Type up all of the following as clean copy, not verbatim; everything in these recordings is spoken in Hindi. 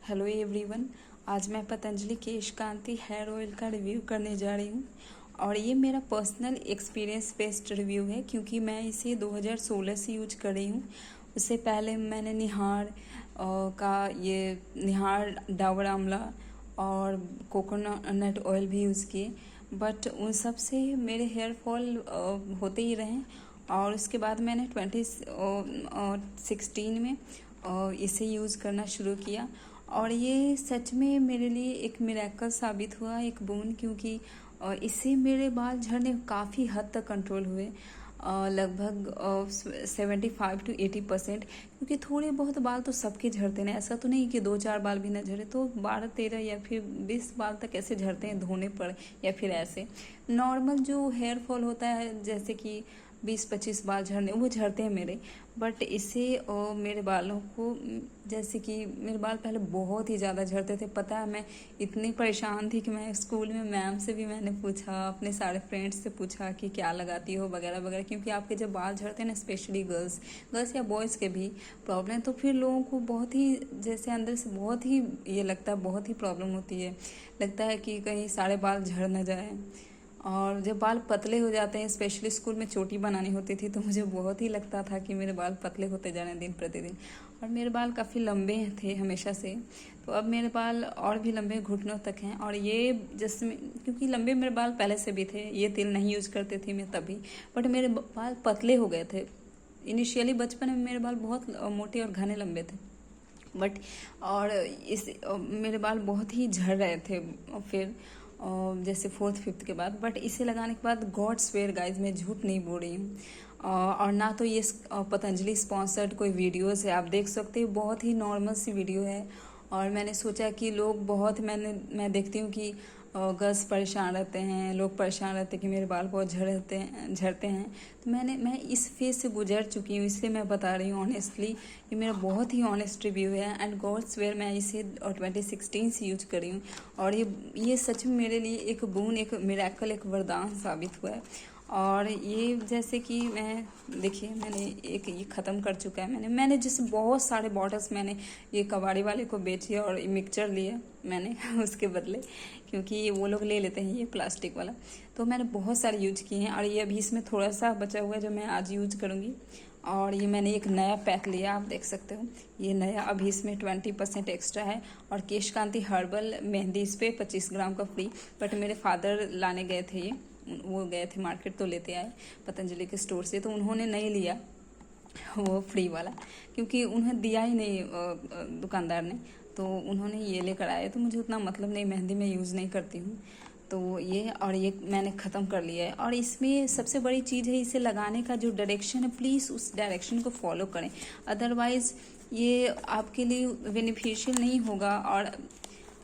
Hello everyone. आज मैं पतंजलि केश कांति हेयर ऑयल का रिव्यू करने जा रही हूँ और ये मेरा पर्सनल एक्सपीरियंस बेस्ड रिव्यू है क्योंकि मैं इसे 2016 से यूज कर रही हूँ। उससे पहले मैंने निहार डाबर आंवला और कोकोनट ऑयल भी यूज़ किए, बट उन सब से मेरे हेयर फॉल होते ही रहे। और उसके बाद मैंने 2016 में इसे यूज़ करना शुरू किया और ये सच में मेरे लिए एक मिरेकल साबित हुआ, एक बोन, क्योंकि इससे मेरे बाल झड़ने काफ़ी हद तक कंट्रोल हुए, लगभग 75 to 80%। क्योंकि थोड़े बहुत बाल तो सबके झड़ते हैं, ऐसा तो नहीं कि 2-4 बाल भी ना झड़े, तो 12-13 या फिर 20 बाल तक ऐसे झड़ते हैं धोने पर, या फिर ऐसे नॉर्मल जो हेयर फॉल होता है जैसे कि 20-25 बाल झड़ने, वो झड़ते हैं मेरे। बट इससे मेरे बालों को, जैसे कि मेरे बाल पहले बहुत ही ज़्यादा झड़ते थे, पता है मैं इतनी परेशान थी कि मैं स्कूल में मैम से भी मैंने पूछा, अपने सारे फ्रेंड्स से पूछा कि क्या लगाती हो वगैरह वगैरह। क्योंकि आपके जब बाल झड़ते हैं ना, स्पेशली गर्ल्स या बॉयज़ के भी प्रॉब्लम, तो फिर लोगों को बहुत ही, जैसे अंदर से बहुत ही ये लगता है, बहुत ही प्रॉब्लम होती है, लगता है कि कहीं सारे बाल झड़ न जाए। और जब बाल पतले हो जाते हैं, स्पेशली स्कूल में चोटी बनानी होती थी, तो मुझे बहुत ही लगता था कि मेरे बाल पतले होते जा रहे हैं दिन प्रतिदिन। और मेरे बाल काफ़ी लंबे थे हमेशा से, तो अब मेरे बाल और भी लंबे घुटनों तक हैं। और ये जिसमें, क्योंकि लंबे मेरे बाल पहले से भी थे, ये तेल नहीं यूज़ करती थी मैं तभी, बट मेरे बाल पतले हो गए थे। इनिशियली बचपन में मेरे बाल बहुत मोटे और घने लंबे थे, बट और मेरे बाल बहुत ही झड़ रहे थे फिर जैसे 4th-5th के बाद। बट इसे लगाने के बाद गॉड स्वेयर गाइज, मैं झूठ नहीं बोल रही हूँ। और ना तो ये पतंजलि स्पॉन्सर्ड कोई वीडियोस है, आप देख सकते हैं, बहुत ही नॉर्मल सी वीडियो है। और मैंने सोचा कि लोग बहुत, मैं देखती हूँ कि गर्ल्स परेशान रहते हैं, लोग परेशान रहते हैं कि मेरे बाल बहुत झड़ते हैं। तो मैं इस फेज से गुजर चुकी हूँ, इसलिए मैं बता रही हूँ ऑनेस्टली। ये मेरा बहुत ही ऑनेस्ट रिव्यू है। एंड गॉड्स वेयर मैं इसे 2016 से यूज कर रही हूँ और ये सच में मेरे लिए एक बून, एक मिरेकल, एक वरदान साबित हुआ है। और ये जैसे कि देखिए, मैंने एक ये ख़त्म कर चुका है। मैंने जैसे बहुत सारे बॉटल्स मैंने ये कबाड़ी वाले को बेचे और मिक्सचर लिए मैंने उसके बदले, क्योंकि वो लोग ले लेते हैं ये प्लास्टिक वाला। तो मैंने बहुत सारे यूज किए हैं और ये अभी इसमें थोड़ा सा बचा हुआ है जो मैं आज यूज करूँगी। और ये मैंने एक नया पैक लिया, आप देख सकते हो, ये नया, अभी इसमें 20% एक्स्ट्रा है। और केश कांति हर्बल मेहंदी इस पर 25 ग्राम का फ्री। बट मेरे फादर लाने गए थे, ये वो गए थे मार्केट तो लेते आए पतंजलि के स्टोर से, तो उन्होंने नहीं लिया वो फ्री वाला, क्योंकि उन्हें दिया ही नहीं दुकानदार ने, तो उन्होंने ये लेकर आए। तो मुझे उतना मतलब नहीं, मेहंदी में यूज़ नहीं करती हूँ, तो ये मैंने ख़त्म कर लिया है। और इसमें सबसे बड़ी चीज़ है, इसे लगाने का जो डायरेक्शन है, प्लीज़ उस डायरेक्शन को फॉलो करें, अदरवाइज़ ये आपके लिए बेनिफिशियल नहीं होगा और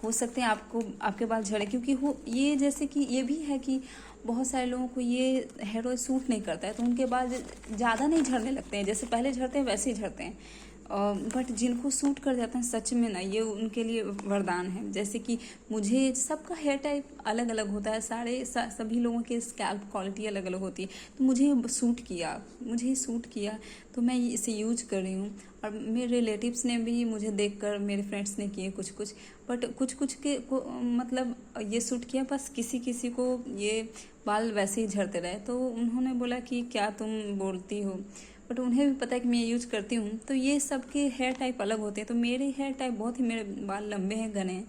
हो सकते हैं आपके बाल झड़े। क्योंकि ये जैसे कि ये भी है कि बहुत सारे लोगों को ये हेयर ऑयल सूट नहीं करता है, तो उनके बाल ज़्यादा नहीं झड़ने लगते हैं, जैसे पहले झड़ते हैं वैसे ही झड़ते हैं। बट जिनको सूट कर जाता है, सच में ना, ये उनके लिए वरदान है। जैसे कि मुझे, सबका हेयर टाइप अलग अलग होता है, सभी लोगों के स्कैल्प क्वालिटी अलग अलग होती है, तो मुझे सूट किया तो मैं इसे यूज कर रही हूँ। और मेरे रिलेटिव्स ने भी मुझे देखकर, मेरे फ्रेंड्स ने किए कुछ, बट कुछ के को मतलब ये सूट किया, बस किसी किसी को ये बाल वैसे ही झड़ते रहे, तो उन्होंने बोला कि क्या तुम बोलती हो, बट उन्हें भी पता है कि मैं यूज करती हूँ। तो ये सबके हेयर टाइप अलग होते हैं, तो मेरे हेयर टाइप बहुत ही, मेरे बाल लंबे हैं, घने हैं,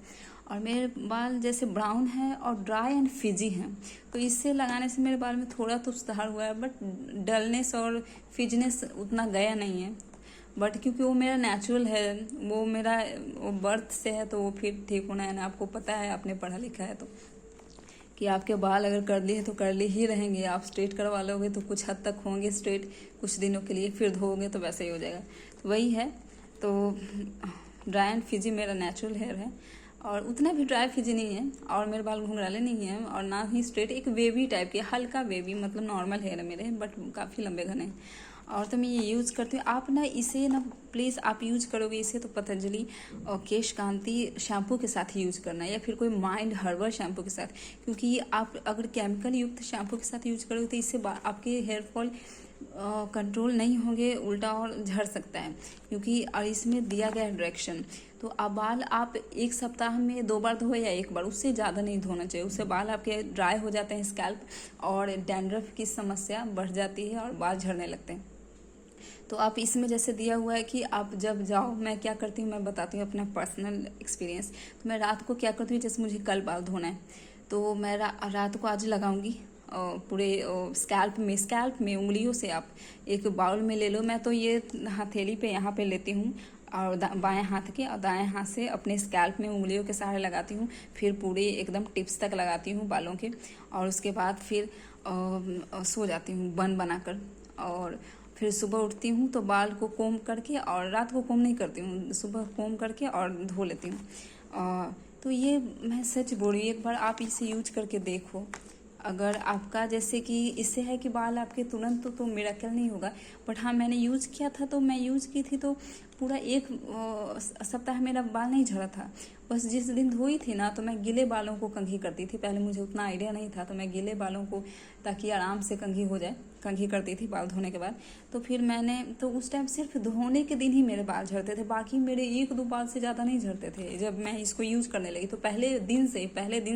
और मेरे बाल जैसे ब्राउन है और ड्राई एंड फिजी हैं। तो इससे लगाने से मेरे बाल में थोड़ा तो सुधार हुआ है, बट डलनेस और फिजनेस उतना गया नहीं है। बट क्योंकि वो मेरा नेचुरल है, वो बर्थ से है, तो वो फिर ठीक होना है ना। आपको पता है, आपने पढ़ा लिखा है, तो कि आपके बाल अगर कर्ली है तो कर्ली ही रहेंगे, आप स्ट्रेट करवा लोगे तो कुछ हद तक होंगे स्ट्रेट कुछ दिनों के लिए, फिर धोओगे तो वैसे ही हो जाएगा। तो वही है। तो ड्राई एंड फिजी मेरा नेचुरल हेयर है, और उतना भी ड्राई फिजी नहीं है, और मेरे बाल घुंघराले नहीं हैं, और ना ही स्ट्रेट, एक वेवी टाइप के, हल्का वेवी, मतलब नॉर्मल हेयर है मेरे, बट काफ़ी लंबे घने हैं। और तो मैं ये यूज़ करती हूँ। आप ना इसे ना प्लीज़, आप यूज करोगे इसे तो पतंजलि और केश कांति शैम्पू के साथ ही यूज करना है, या फिर कोई माइंड हर्बल शैम्पू के साथ। क्योंकि आप अगर केमिकल युक्त शैम्पू के साथ यूज करोगे तो इससे आपके हेयर फॉल कंट्रोल नहीं होंगे उल्टा और झड़ सकता है, क्योंकि और इसमें दिया गया है डायरेक्शन। तो अब बाल आप एक सप्ताह में 2 बार धोए या 1 बार, उससे ज़्यादा नहीं धोना चाहिए। उससे बाल आपके ड्राई हो जाते हैं स्कैल्प, और डैंड्रफ की समस्या बढ़ जाती है और बाल झड़ने लगते हैं। तो आप इसमें जैसे दिया हुआ है कि आप जब जाओ, मैं क्या करती हूँ मैं बताती हूँ अपना पर्सनल एक्सपीरियंस। तो मैं रात को क्या करती हूँ, जैसे मुझे कल बाल धोना है तो मैं रात को आज लगाऊंगी पूरे स्कैल्प में उंगलियों से आप एक बाउल में ले लो। मैं तो ये हथेली पे यहाँ पे लेती हूँ और बाएं हाथ के, और दाएं हाथ से अपने स्कैल्प में उंगलियों के सहारे लगाती हूँ, फिर पूरे एकदम टिप्स तक लगाती हूँ बालों के, और उसके बाद फिर सो जाती हूँ बन बनाकर। और फिर सुबह उठती हूँ तो बाल को कोम करके, और रात को कोम नहीं करती हूँ, सुबह कोम करके और धो लेती हूँ। तो ये मैं सच बोल रही हूँ, एक बार आप इसे यूज करके देखो। अगर आपका जैसे कि इससे है कि बाल आपके तुरंत तो मिरेकल नहीं होगा, बट हाँ मैंने यूज़ किया था, तो मैं यूज़ की थी तो पूरा 1 सप्ताह मेरा बाल नहीं झड़ा था। बस जिस दिन धोई थी ना, तो मैं गीले बालों को कंघी करती थी। पहले मुझे उतना आइडिया नहीं था, तो मैं गीले बालों को, ताकि आराम से कंघी हो जाए, कंघी करती थी बाल धोने के बाद। तो फिर मैंने तो उस टाइम सिर्फ धोने के दिन ही मेरे बाल झड़ते थे, बाकी मेरे 1-2 बाल से ज़्यादा नहीं झड़ते थे जब मैं इसको यूज़ करने लगी। तो पहले दिन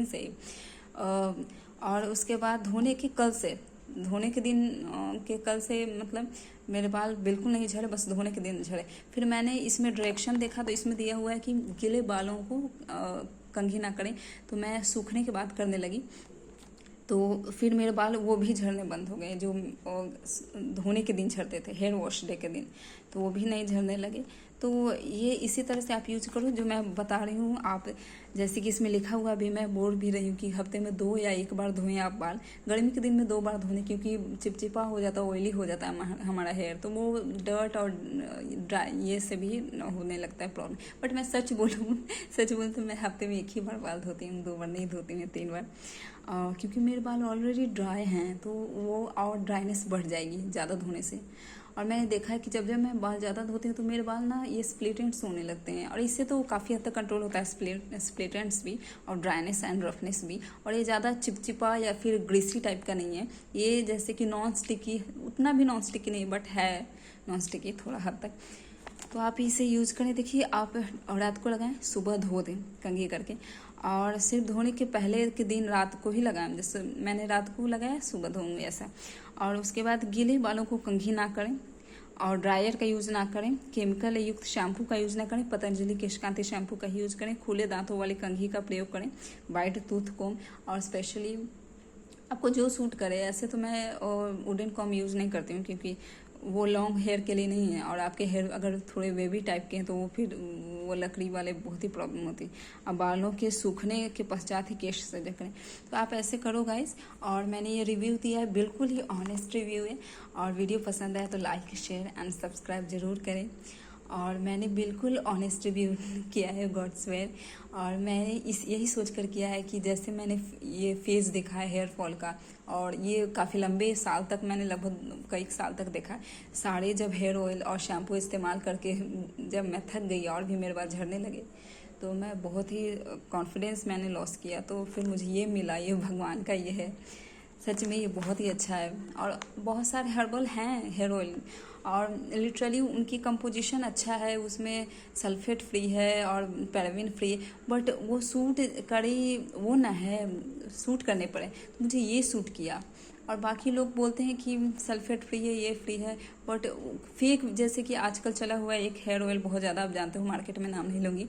से ही और उसके बाद धोने के दिन के कल से मतलब मेरे बाल बिल्कुल नहीं झड़े, बस धोने के दिन झड़े। फिर मैंने इसमें डायरेक्शन देखा, तो इसमें दिया हुआ है कि गीले बालों को कंघी ना करें, तो मैं सूखने के बाद करने लगी। तो फिर मेरे बाल वो भी झड़ने बंद हो गए, जो धोने के दिन झड़ते थे, हेयर वॉश डे के दिन, तो वो भी नहीं झड़ने लगे। तो ये इसी तरह से आप यूज करो जो मैं बता रही हूँ। आप जैसे कि इसमें लिखा हुआ भी, मैं बोल भी रही हूँ कि हफ्ते में 2 या 1 बार धोएं आप बाल। गर्मी के दिन में 2 बार धोने, क्योंकि चिपचिपा हो जाता है, ऑयली हो जाता है हमारा हेयर, तो वो डर्ट और ड्राई ये से भी होने लगता है प्रॉब्लम। बट मैं सच बोलूँ तो मैं हफ्ते में 1 ही बार बाल धोती हूँ, 2 बार नहीं धोती हूँ, 3 बार। क्योंकि मेरे बाल ऑलरेडी ड्राई हैं, तो वो और ड्राइनेस बढ़ जाएगी ज़्यादा धोने से। और मैंने देखा है कि जब मैं बाल ज़्यादा धोती हूँ तो मेरे बाल ना ये स्प्लिट एंड्स होने लगते हैं, और इससे तो काफ़ी हद तक कंट्रोल होता है स्प्लिट एंड्स भी, और ड्राइनेस एंड रफनेस भी। और ये ज़्यादा चिपचिपा या फिर ग्रीसी टाइप का नहीं है, ये जैसे कि नॉन स्टिकी, उतना भी नॉन स्टिकी नहीं, बट है नॉन स्टिकी थोड़ा हद तक। तो आप इसे यूज़ करें, देखिए आप रात को लगाएं, सुबह धो दें कंघी करके, और सिर्फ धोने के पहले के दिन रात को ही लगाएं, जैसे मैंने रात को लगाया, सुबह धोऊंगी ऐसा। और उसके बाद गीले बालों को कंघी ना करें, और ड्रायर का यूज़ ना करें, केमिकल युक्त शैम्पू का यूज़ ना करें, पतंजलि केशकांति शैम्पू का यूज़ करें, खुले दांतों वाली कंघी का प्रयोग करें, वाइट टूथ कॉम, और स्पेशली आपको जो सूट करे। ऐसे तो मैं वुडन कॉम यूज़ नहीं करती हूँ, क्योंकि वो लॉन्ग हेयर के लिए नहीं है, और आपके हेयर अगर थोड़े वेवी टाइप के हैं तो वो फिर वो लकड़ी वाले बहुत ही प्रॉब्लम होती है। अब बालों के सूखने के पश्चात ही केश सजा करें, तो आप ऐसे करो गाइस। और मैंने ये रिव्यू दिया है, बिल्कुल ही ऑनेस्ट रिव्यू है, और वीडियो पसंद आए तो लाइक शेयर एंड सब्सक्राइब ज़रूर करें। और मैंने बिल्कुल ऑनेस्ट रिव्यू किया है, गॉड स्वेयर। और मैंने यही सोच कर किया है कि जैसे मैंने ये फेज़ देखा है हेयर फॉल का, और ये काफ़ी लंबे साल तक मैंने लगभग कई साल तक देखा। सारे जब हेयर ऑयल और शैम्पू इस्तेमाल करके जब मैं थक गई और भी मेरे बाल झड़ने लगे, तो मैं बहुत ही कॉन्फिडेंस मैंने लॉस किया। तो फिर मुझे ये मिला, ये भगवान का ये है, सच में ये बहुत ही अच्छा है। और बहुत सारे हर्बल हैं हेयर ऑयल, और लिटरली उनकी कंपोजिशन अच्छा है, उसमें सल्फेट फ्री है और पैराबिन फ्री है, बट वो सूट करी वो ना है, सूट करने पड़े। तो मुझे ये सूट किया। और बाकी लोग बोलते हैं कि सल्फेट फ्री है, ये फ्री है, बट फेक, जैसे कि आजकल चला हुआ है एक हेयर ऑयल बहुत ज़्यादा, आप जानते हो, मार्केट में नाम नहीं लूँगी,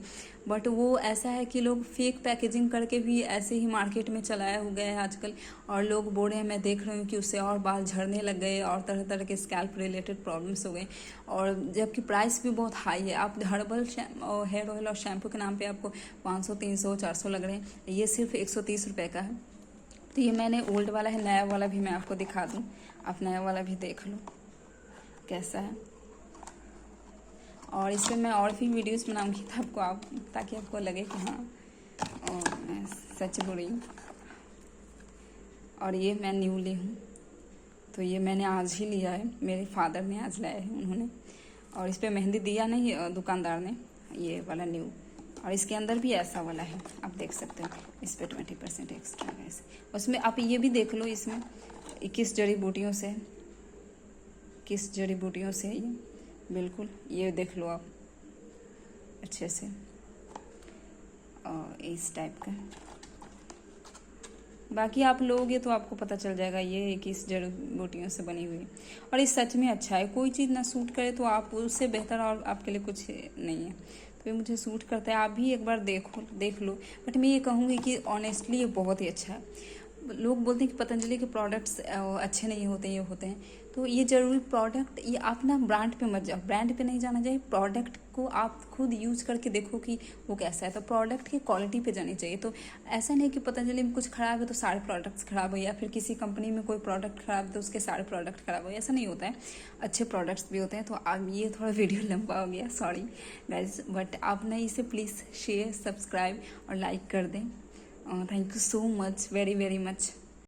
बट वो ऐसा है कि लोग फेक पैकेजिंग करके भी ऐसे ही मार्केट में चलाया हो गया है आजकल। और लोग बोल रहे हैं, मैं देख रही हूँ कि उससे और बाल झड़ने लग गए और तरह तरह के स्कैल्प रिलेटेड प्रॉब्लम्स हो गए, और जबकि प्राइस भी बहुत हाई है। आप हर्बल हेयर ऑयल और शैम्पू के नाम पे आपको 500, 300, 400 लग रहे हैं, ये सिर्फ 130 रुपये का है। तो ये मैंने ओल्ड वाला है, नया वाला भी मैं आपको दिखा दूँ, आप नया वाला भी देख लो कैसा है। और इस पर मैं और भी वीडियोस बनाऊंगी ताकि आपको लगे कि हाँ मैं सच बोल रही हूँ। और ये मैं न्यू ली हूँ, तो ये मैंने आज ही लिया है, मेरे फादर ने आज लाया है उन्होंने। और इस पर मेहंदी दिया नहीं दुकानदार ने, ये वाला न्यू। और इसके अंदर भी ऐसा वाला है, आप देख सकते हो, इस पर 20% एक्स्ट्रा है। उसमें आप ये भी देख लो, इसमें 21 जड़ी बूटियों से किस जड़ी बूटियों से है ये, बिल्कुल ये देख लो आप अच्छे से, और इस टाइप का। बाकी आप लोगे तो आपको पता चल जाएगा ये किस जड़ी बूटियों से बनी हुई है। और ये सच में अच्छा है, कोई चीज़ ना सूट करे तो आप उससे बेहतर और आपके लिए कुछ नहीं है। तो ये मुझे सूट करता है, आप भी एक बार देख लो। बट मैं ये कहूँगी कि ऑनेस्टली ये बहुत ही अच्छा है। लोग बोलते हैं कि पतंजलि के प्रोडक्ट्स अच्छे नहीं होते, ये होते हैं, तो ये ज़रूरी प्रोडक्ट, ये आप ना ब्रांड पे मत जाओ, ब्रांड पे नहीं जाना चाहिए। प्रोडक्ट को आप खुद यूज़ करके देखो कि वो कैसा है, तो प्रोडक्ट की क्वालिटी पे जानी चाहिए। तो ऐसा नहीं कि पतंजलि में कुछ खराब है तो सारे प्रोडक्ट्स खराब हो, या फिर किसी कंपनी में कोई प्रोडक्ट खराब है तो उसके सारे प्रोडक्ट खराब हो, ऐसा नहीं होता है। अच्छे प्रोडक्ट्स भी होते हैं। तो अब ये थोड़ा वीडियो लंबा हो गया, सॉरी गाइज, बट आप ना इसे प्लीज़ शेयर, सब्सक्राइब और लाइक कर दें। Thank you so much, very very much.